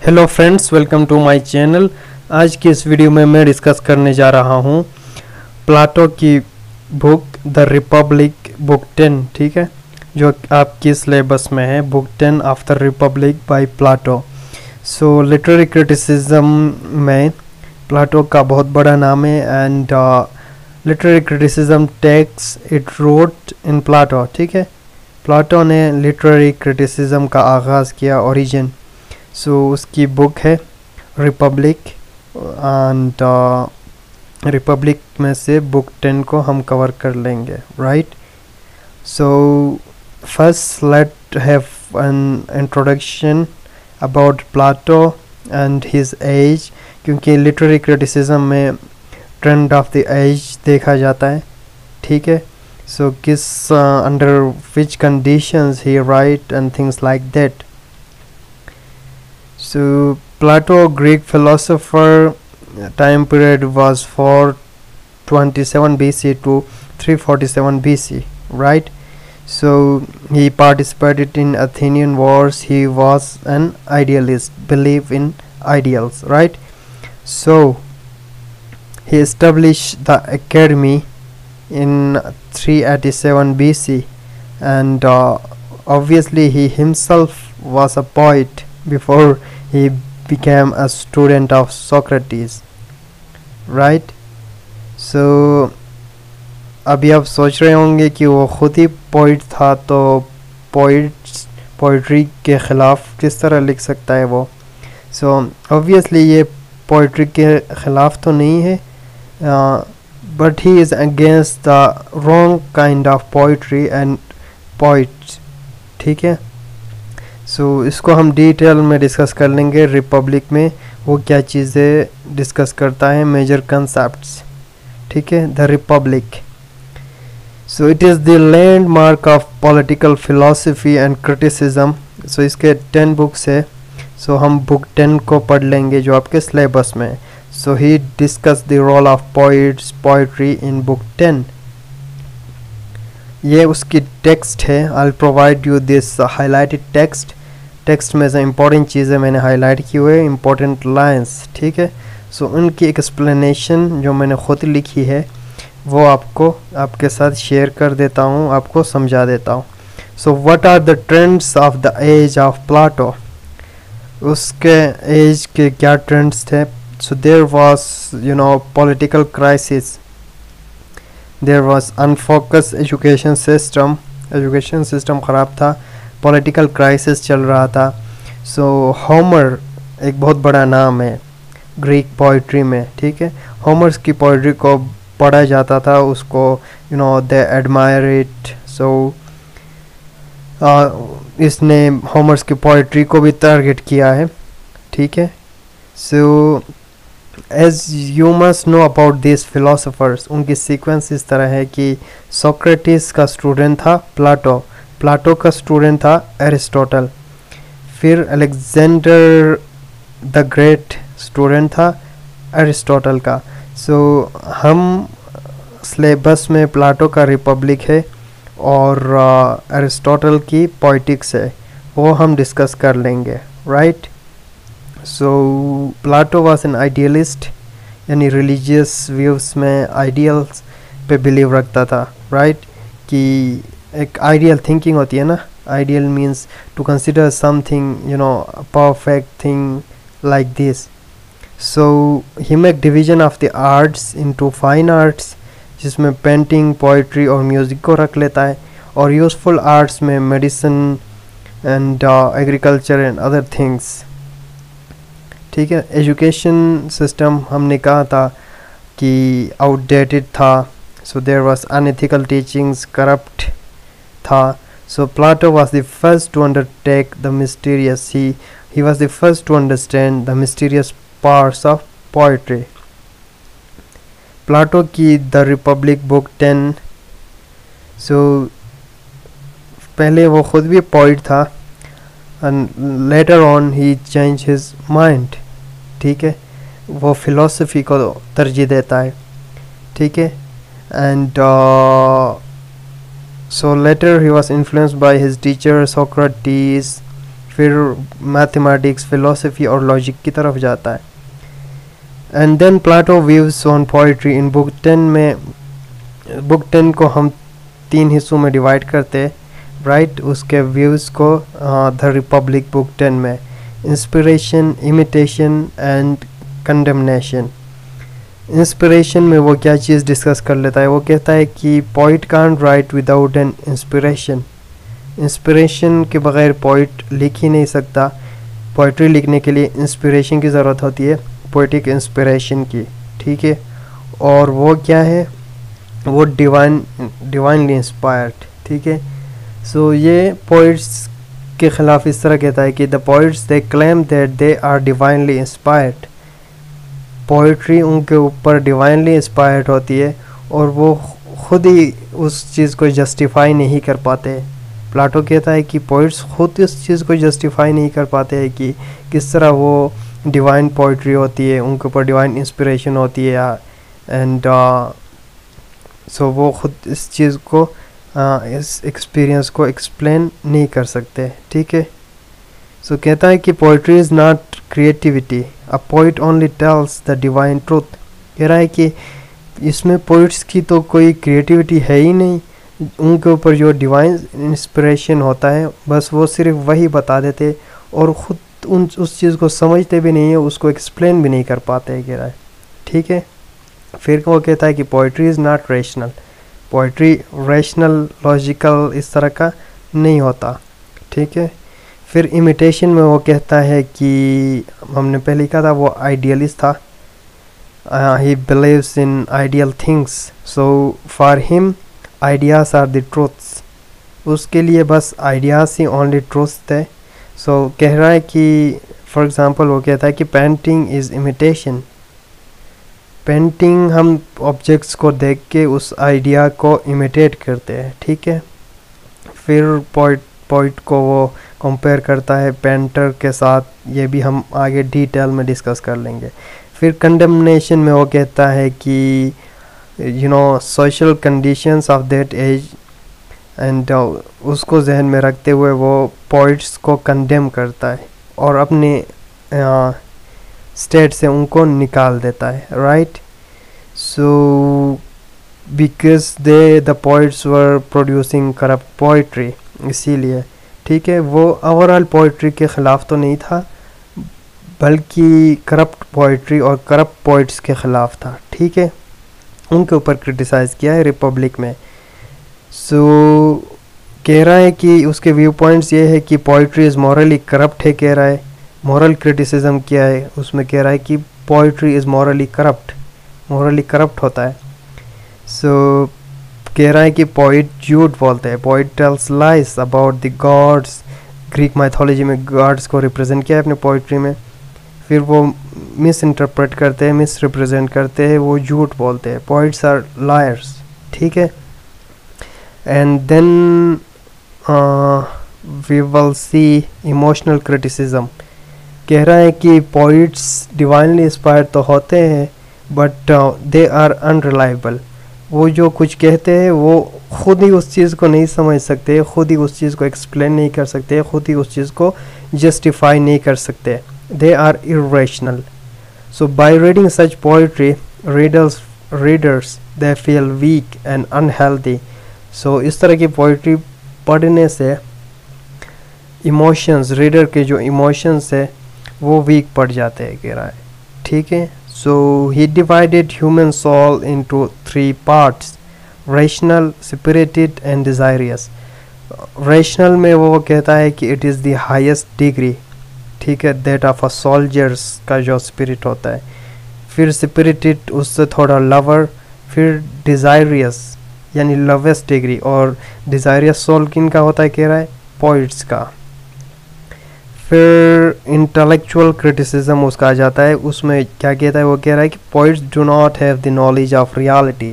Hello friends, welcome to my channel. आज की इस वीडियो में मैं डिस्कस करने जा रहा हूँ प्लाटो की बुक द रिपब्लिक बुक 10, ठीक है, जो आपकी सिलेबस में है, book 10 of the Republic by Plato. So literary criticism में प्लाटो का बहुत बड़ा नाम है and literary criticism text it wrote in Plato, ठीक है। प्लाटो ने लिटरेरी क्रिटिसिज्म का आगाज़ किया, ओरिजिन। सो उसकी बुक है रिपब्लिक एंड रिपब्लिक में से बुक 10 को हम कवर कर लेंगे, right. So first let have an introduction about Plato and his age, क्योंकि लिटरेरी क्रिटिसिज्म में ट्रेंड ऑफ द एज देखा जाता है, ठीक है। सो किस under which conditions he right and things like that. So Plato, Greek philosopher, time period was 427 BC to 347 BC, right? So he participated in Athenian wars. He was an idealist, believe in ideals, right? So he established the academy in 387 BC, and obviously he himself was a poet before he became a student of Socrates, right? So अभी आप सोच रहे होंगे कि वो खुद ही poet था, तो पोइट्री के ख़िलाफ़ किस तरह लिख सकता है वो। सो ऑब्वियसली ये पोइट्री के ख़िलाफ़ तो नहीं है, but he is against the wrong kind of poetry and poets, ठीक है। सो इसको हम डिटेल में डिस्कस कर लेंगे। रिपब्लिक में वो क्या चीज़ें डिस्कस करता है, मेजर कंसेप्ट्स, ठीक है। The Republic, so it is the landmark of political philosophy and criticism. So इसके 10 बुक्स है। सो हम बुक 10 को पढ़ लेंगे जो आपके सिलेबस में है। So he discuss the role of poets, poetry in book 10। ये उसकी टेक्स्ट है। I provide you this highlighted text. Text में से इम्पोर्टेंट चीज़ें मैंने हाईलाइट की हुए, इम्पोर्टेंट लाइंस, ठीक है। सो उनकी एक्सप्लेनेशन जो मैंने खुद लिखी है वो आपको आपके साथ शेयर कर देता हूँ, आपको समझा देता हूँ। So what are the trends of the age of Plato, उसके एज के क्या ट्रेंड्स थे। So there was political crisis, there was unfocus education system ख़राब था, पॉलिटिकल क्राइसिस चल रहा था। सो होमर एक बहुत बड़ा नाम है ग्रीक पोइट्री में, ठीक है। होमर्स की पोइट्री को पढ़ा जाता था, उसको दे एडमायर इट। सो इसने होमर्स की पोइट्री को भी टारगेट किया है, ठीक है। So as you must know about this philosophers, उनकी सीक्वेंस इस तरह है कि सोक्रेटिस का स्टूडेंट था प्लाटो, प्लाटो का स्टूडेंट था एरिस्टोटल, फिर अलेक्जेंडर द ग्रेट स्टूडेंट था एरिस्टोटल का। सो हम सिलेबस में प्लाटो का रिपब्लिक है और एरिस्टोटल की पोइटिक्स है, वो हम डिस्कस कर लेंगे, right. So Plato was an idealist, यानी रिलीजियस व्यूज़ में आइडियल्स पे बिलीव रखता था, राइट। कि एक आइडियल थिंकिंग होती है ना, ideal means to consider something perfect thing like this. So he make division of the arts into fine arts, जिसमें पेंटिंग, पोइट्री और म्यूज़िक को रख लेता है, और यूज़फुल आर्ट्स में medicine and agriculture and other things, ठीक है। एजुकेशन सिस्टम हमने कहा था कि आउटडेटेड था। So there was unethical teachings, corrupt था। So Plato was the first to undertake the mysterious, he was the first to understand the mysterious parts of poetry. Plato की the Republic book 10। So पहले वो खुद भी poet था and later on he change his mind, ठीक है। वो philosophy को तरजीह देता है, ठीक है। And so later he was influenced by his teacher Socrates, फिर मैथमेटिक्स, फिलोसफी और लॉजिक की तरफ जाता है। And then Plato views on poetry in book 10 में, बुक 10 को हम 3 हिस्सों में डिवाइड करते हैं, राइट। उसके व्यूज़ को द रिपब्लिक बुक 10 में, inspiration, imitation and condemnation. Inspiration में वो क्या चीज़ डिस्कस कर लेता है, वो कहता है कि poet can't right without an inspiration. Inspiration के बगैर पोइट लिख ही नहीं सकता। पोइट्री लिखने के लिए इंस्पिरेशन की ज़रूरत होती है, पोइटिक इंस्पिरेशन की, ठीक है। और वो क्या है, वो डिवाइनली इंस्पायर्ड, ठीक है। सो ये पोइट्स के ख़िलाफ़ इस तरह कहता है कि the poets they claim that they are divinely inspired. Poetry उनके ऊपर डिवाइनली इंस्पायर्ड होती है और वो खुद ही उस चीज़ को जस्टिफाई नहीं कर पाते। प्लाटो कहता है कि पोइट्स खुद इस चीज़ को जस्टिफाई नहीं कर पाते हैं कि किस तरह वो डिवाइन पोइट्री होती है, उनके ऊपर डिवाइन इंस्पिरेशन होती है, एंड सो वो खुद इस चीज़ को इस एक्सपीरियंस को एक्सप्लेन नहीं कर सकते, ठीक है। सो कहता है कि poetry is not creativity, a poet only tells the divine truth. कह रहा है कि इसमें पोइट्स की तो कोई क्रिएटिविटी है ही नहीं, उनके ऊपर जो डिवाइन इंस्पिरेशन होता है बस वो सिर्फ वही बता देते और ख़ुद उस चीज़ को समझते भी नहीं है, उसको एक्सप्लेन भी नहीं कर पाते है, कह रहा है, ठीक है। फिर वो कहता है कि poetry is not rational, poetry rational, logical इस तरह का नहीं होता, ठीक है। फिर इमिटेशन में वो कहता है कि हमने पहले कहा था वो आइडियलिस्ट था, he believes in ideal things, so for him ideas are the truths. उसके लिए बस आइडियाज़ ही ओनली ट्रूथ्स थे। सो कह रहा है कि फॉर एग्ज़ाम्पल वो कहता है कि पेंटिंग इज़ इमिटेशन। पेंटिंग हम ऑब्जेक्ट्स को देख के उस आइडिया को इमिटेट करते हैं, ठीक है। फिर पोइट को वो कंपेयर करता है पेंटर के साथ, ये भी हम आगे डिटेल में डिस्कस कर लेंगे। फिर कंडेमनेशन में वो कहता है कि social conditions of that age, and उसको जहन में रखते हुए वो पोइट्स को कंडेम करता है और अपने स्टेट से उनको निकाल देता है, right. So because the poets were producing corrupt poetry, इसीलिए, ठीक है। वो ओवरऑल पोइट्री के ख़िलाफ़ तो नहीं था, बल्कि करप्ट पोइट्री और करप्ट पोइट्स के ख़िलाफ़ था, ठीक है। उनके ऊपर क्रिटिसाइज़ किया है रिपब्लिक में। सो कह रहा है कि उसके व्यू पॉइंट्स ये है कि पोइट्री इज़ मॉरली करप्ट है, कह रहा है। मॉरल क्रिटिसिज्म किया है उसमें, कह रहा है कि पोइट्री इज़ मॉरली करप्ट होता है। सो कह रहा है कि पोइट झूठ बोलते हैं, poet tells lies about the gods. Greek mythology में गॉड्स को रिप्रेजेंट किया है अपने पोइट्री में, फिर वो मिस इंटरप्रेट करते हैं, मिस रिप्रेजेंट करते हैं, वो झूठ बोलते हैं। पोइट्स आर लायर्स, ठीक है। And then we will see emotional criticism. कह रहा है कि पोइट्स डिवाइनली इंस्पायर्ड तो होते हैं, बट दे आर अनरिलायबल। वो जो कुछ कहते हैं वो खुद ही उस चीज़ को नहीं समझ सकते, खुद ही उस चीज़ को एक्सप्लेन नहीं कर सकते, खुद ही उस चीज़ को जस्टिफाई नहीं कर सकते। They are irrational. So by reading such poetry, readers they feel weak and unhealthy. So इस तरह की पोइट्री पढ़ने से इमोशंस, रीडर के जो इमोशंस है वो वीक पड़ जाते हैं, कह रहा है, ठीक है। So he divided human soul into 3 parts: rational, spirited and desirous. Rational में वो कहता है कि it is the highest degree, ठीक है, दैट ऑफ अ सोल्जर्स का जो स्पिरिट होता है। फिर स्पिरिटेड उससे थोड़ा लवर, फिर डिज़ायरियस यानी लवेस्ट डिग्री, और डिज़ायरियस सोल किन का होता है, कह रहा है, पोइट्स का। फिर इंटेलेक्चुअल क्रिटिसिज्म उसका आ जाता है, उसमें क्या कहता है, वो कह रहा है कि poets do not have the knowledge of reality,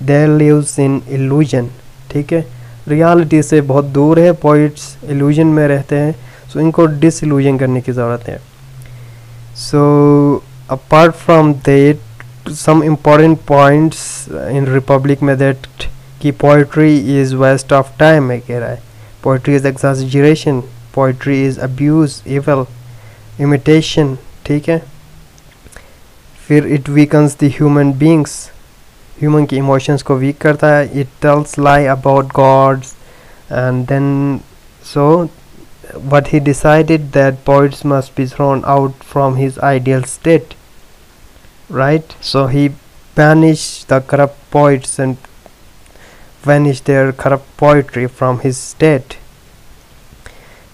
they lives in illusion, ठीक है। रियलिटी से बहुत दूर है, पोइट्स इल्यूजन में रहते हैं, सो इनको डिसइल्यूजन करने की ज़रूरत है। So apart from that some important points in Republic में दैट कि poetry is waste of time है, कह रहा है। Poetry is exaggeration, poetry is abuse, evil, imitation, ठीक है। फिर it weakens the human beings, human की इमोशंस को वीक करता है। It tells lie about gods and then so what he decided that poets must be thrown out from his ideal state, right? So he banished the corrupt poets and vanished their corrupt poetry from his state.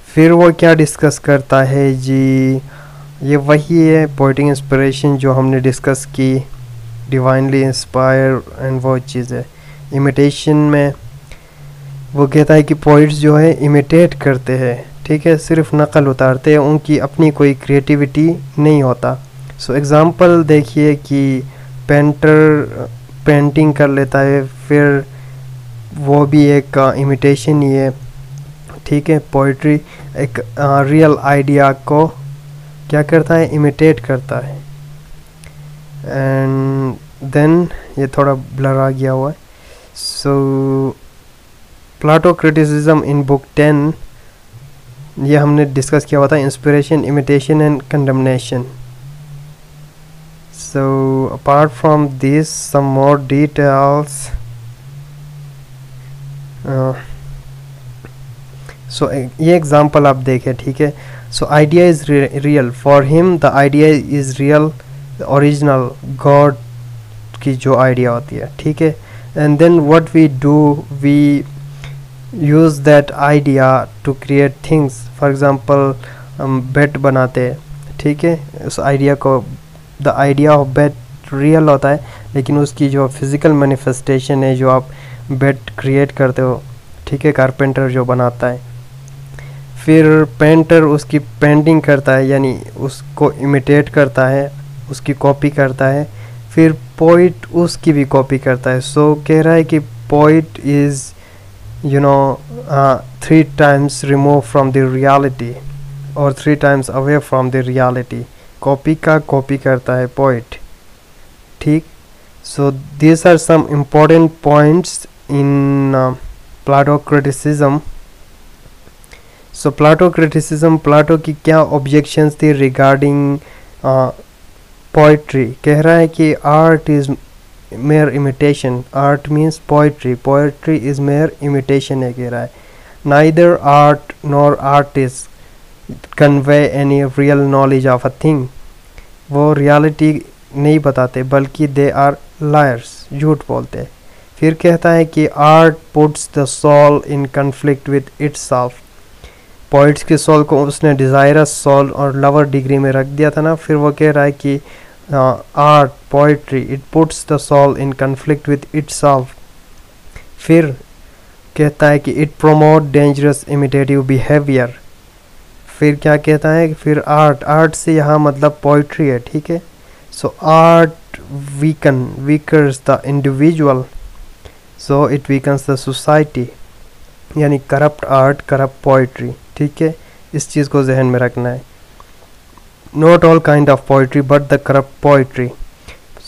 फिर वो क्या discuss करता है जी, ये वही है poetic inspiration जो हमने डिस्कस की, डिवाइनली इंस्पायर एंड वो चीज़ है। इमिटेशन में वो कहता है कि पोइट्स जो है इमिटेट करते हैं, ठीक है, सिर्फ नकल उतारते हैं, उनकी अपनी कोई क्रिएटिविटी नहीं होता। सो एग्ज़ाम्पल देखिए कि पेंटर पेंटिंग कर लेता है, फिर वो भी एक इमिटेशन ही है, ठीक है। पोइट्री एक रियल आइडिया को क्या करता है, इमिटेट करता है। एंड देन ये थोड़ा ब्लर आ गया हुआ है। So Plato criticism in book 10, ये हमने डिस्कस किया हुआ था, inspiration, imitation and condemnation. So apart from this some more details, so ये एग्जांपल आप देखें, ठीक है। So idea is real for him, the idea is real, original God की जो आइडिया होती है, ठीक है। And then what we do, we use that idea to create things, for example bed बनाते हैं, ठीक है। उस आइडिया को, the idea of bed real होता है, लेकिन उसकी जो फिज़िकल मैनिफेस्टेशन है, जो आप बेड क्रिएट करते हो, ठीक है, कारपेंटर जो बनाता है। फिर पेंटर उसकी पेंटिंग करता है, यानी उसको इमिटेट करता है, उसकी कॉपी करता है। फिर पोइट उसकी भी कॉपी करता है। सो कह रहा है कि poet is three times removed from the reality or 3 times away from the reality. Copy का कॉपी करता है पोइट, ठीक। So these are some important points in Plato criticism. So Plato criticism, Plato की क्या objections थी regarding poetry? कह रहा है कि art is mere imitation, art means poetry, poetry is mere imitation है, कह रहा है। neither art nor artists convey any real knowledge of a thing, वो reality नहीं बताते, बल्कि they are liars, झूठ बोलते हैं। फिर कहता है कि art puts the soul in conflict with itself, poets के soul को उसने desirous soul और lover डिग्री में रख दिया था ना। फिर वो कह रहा है कि art, poetry, it puts the soul in conflict with itself. फिर कहता है कि it promote dangerous imitative behavior. फिर क्या कहता है, फिर art से यहाँ मतलब poetry है, ठीक है। So art weakens the individual, so it weakens the society, यानी corrupt art, corrupt poetry, ठीक है। इस चीज़ को जहन में रखना है। Not all kind of poetry but the corrupt poetry.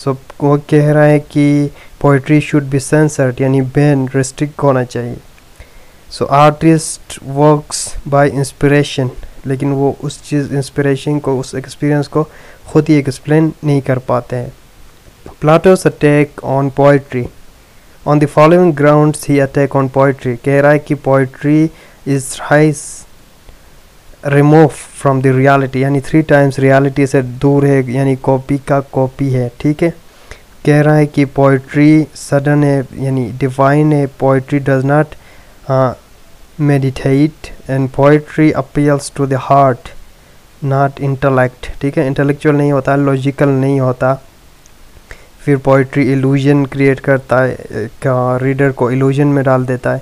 So वो कह रहा है कि poetry should be censored, यानी बैन, restrict होना चाहिए। So artist works by inspiration, लेकिन वो उस चीज़ इंस्पिरेशन को, उस एक्सपीरियंस को खुद ही एक्सप्लेन नहीं कर पाते हैं। Plato's attack on poetry. On the following grounds he attack on poetry. कह रहा है कि poetry is thrice removed from the reality, यानी 3 times reality से दूर है, यानी कॉपी का कॉपी है, ठीक है। कह रहा है कि पोइट्री सडन है, यानी डिवाइन है। Poetry does not meditate and poetry appeals to the heart not intellect, ठीक है। इंटेलेक्चुअल नहीं होता, लॉजिकल नहीं होता। फिर पोइट्री इल्यूजन क्रिएट करता है, रीडर को इल्यूजन में डाल देता है।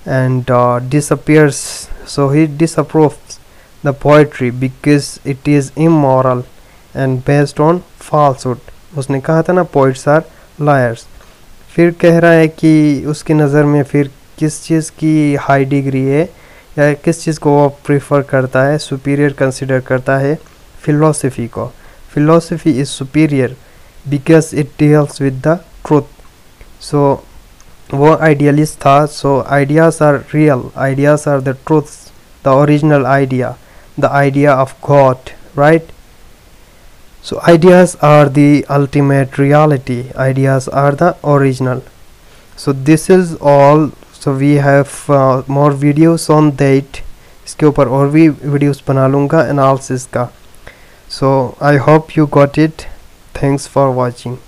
And disappears, so he disapproves the poetry because it is immoral and based on falsehood. उसने कहा था ना poets are liars. फिर कह रहा है कि उसकी नज़र में फिर किस चीज़ की हाई डिग्री है, या किस चीज़ को वो प्रीफर करता है, सुपीरियर कंसिडर करता है, फिलोसफी को। Philosophy is superior because it deals with the truth. So वो आइडियलिस्ट था। So ideas are real, ideas are the truths, the original idea, the idea of God, right? So ideas are the ultimate reality, ideas are the original. So this is all. So we have more videos on that. इसके ऊपर और भी videos बना लूँगा analysis का. So I hope you got it. Thanks for watching.